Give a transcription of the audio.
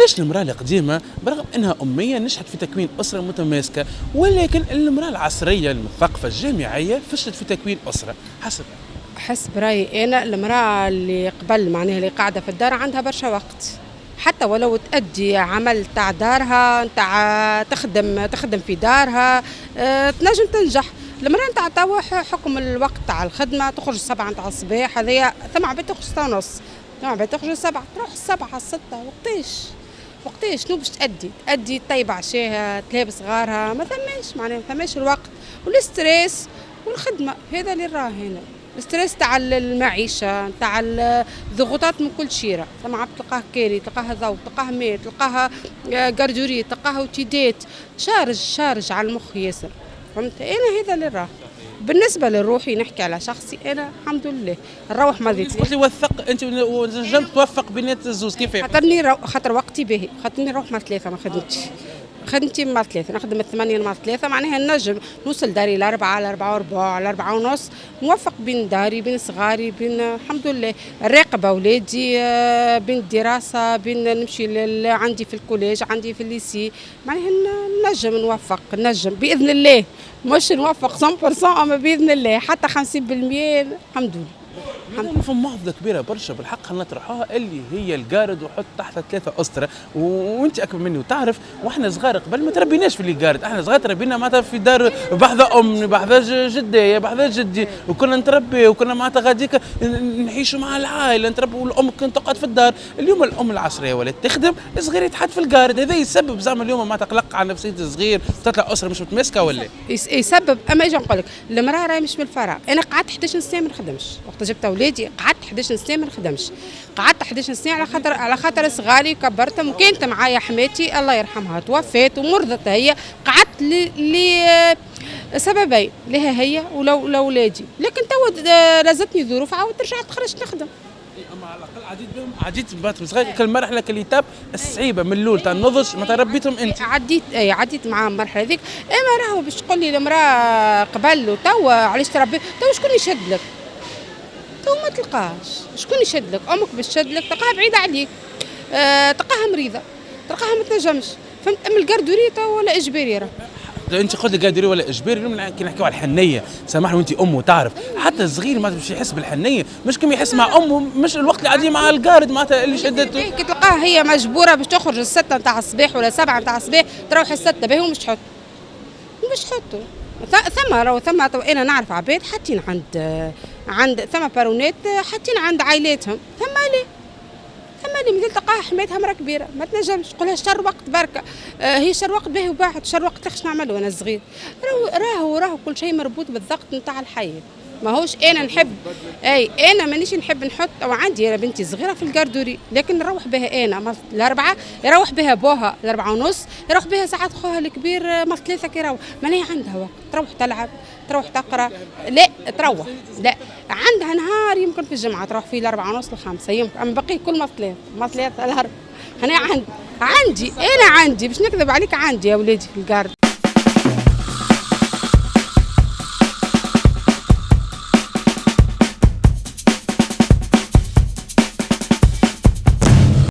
علاش المرأة القديمة برغم أنها أمية نجحت في تكوين أسرة متماسكة، ولكن المرأة العصرية المثقفة الجامعية فشلت في تكوين أسرة حسب؟ حسب رأيي أنا المرأة اللي قبل معناها اللي قاعدة في الدار عندها برشا وقت، حتى ولو تأدي عمل تاع دارها تاع تخدم في دارها تنجم تنجح. المرأة نتاع توا حكم الوقت تاع الخدمة تخرج 7 نتاع الصباح، هذايا ثم عباد تخرج 6:30، ثم عباد تخرج 7 تروح 7 6. وقتاش شنو باش تأدي طيب عشاها تلابس صغارها، ما ثماش معناها ما ثماش الوقت والستريس والخدمة. هذا اللي راه هنا الستريس تاع المعيشة تاع الضغوطات من كل شيء. ثم عبد تلقاه كاري، تلقاها ضوء، تلقاها ماء، تلقاها قردوري، تلقاها وتيدات، شارج على المخ ياسر. فهمت؟ انا هذا اللي راه بالنسبه لروحي نحكي على شخصي انا الحمد لله نروح مرضيتي. قلت لي وثق انت ونجم توفق بين الزوز كيف؟ خاطر وقتي باهي، خاطرني نروح مع 3 ما خدمتي مع 3 نخدم 8 مع 3 معناها نجم نوصل داري ل4 ل4 ل4 ونص، نوفق بين داري بين صغاري بين الحمد لله الراقبه اولادي بين الدراسه بين نمشي عندي في الكوليج عندي في الليسي معناها نجم نوفق نجم باذن الله، مش نوفق 100% اما باذن الله حتى 50% الحمد لله. فما معضله كبيره برشا بالحق خلينا نطرحوها اللي هي القارد وحط تحت 3 أسرة، وانت اكبر مني وتعرف واحنا صغار قبل ما تربيناش في اللي قارد، احنا صغار تربينا معناتها في دار بحذا امي بحذا جدايا بحذا جدي، وكنا نتربي وكنا معناتها غاديك نعيشوا مع العائله نتربوا، والام كانت تقعد في الدار. اليوم الام العصريه ولات تخدم، الصغير يتحط في القارد، هذا يسبب زعما اليوم معناتها قلق على نفسيه الصغير، تطلع اسره مش متماسكه ولا يسبب. اما اجي نقول لك المراه راهي مش من الفراغ، انا قعدت 11 سنه ما نخدمش وقت جبت اولادي، قعدت 11 سنه ما نخدمش، قعدت 11 سنه على خاطر صغاري كبرتهم، وكانت معايا حماتي الله يرحمها توفات ومرضت هي، قعدت لسببين لها هي ولولادي، لكن تو لازتني ظروف عاودت رجعت خرجت نخدم. اما على الاقل عديت باتهم صغير كالمرحله كاليتاب الصعيبه من الاول تاع النضج ما تربيتهم انت. عديت مع المرحله هذيك. اما راهو باش تقول لي المراه قبل وتوا علاش تربي، تو شكون يشد لك؟ تو ما تلقاش شكون يشد لك، امك باش تشد لك تلقاها بعيده عليك، تلقاها مريضه، تلقاها ما تنجمش. فهمت؟ اما القردوريه تو ولا اجباري راه. انت قلت لي قادري ولا اجباري، اليوم كي نحكيو على الحنيه سامحني وانت ام وتعرف حتى الصغير ما باش يحس بالحنيه، مش كم يحس مع امه، مش الوقت اللي قاعدين مع القارد معناتها اللي شدته. كي تلقاها هي مجبوره باش تخرج 6 نتاع الصباح ولا 7 نتاع الصباح تروح 6 باهي ومش تحط ثم انا نعرف عباد حاطين عند ثم بارونات حاطين عند عائلاتهم، ثم لي مثل تلقاها حماتها مرا كبيره ما تنجمش تقولها شر وقت بركه، هي شر وقت باهي وباعت شر وقت ليش نعملوا انا صغير. راهو كل شيء مربوط بالضغط نتاع الحياه، ماهوش انا نحب انا مانيش نحب نحط او عندي انا بنتي صغيره في القردوري، لكن نروح بها انا ل4 يروح بها بوها ل4:30 يروح بها ساعات خوها الكبير ما 3 كي يروح، ماني عندها وقت تروح تلعب تروح تقرا، لا تروح لا عندها نهار يمكن في الجمعه تروح فيه ل4:30 ل5 يمكن، اما بقي كل ما 3 ل4. انا عندي باش نكذب عليك عندي يا ولادي في القارد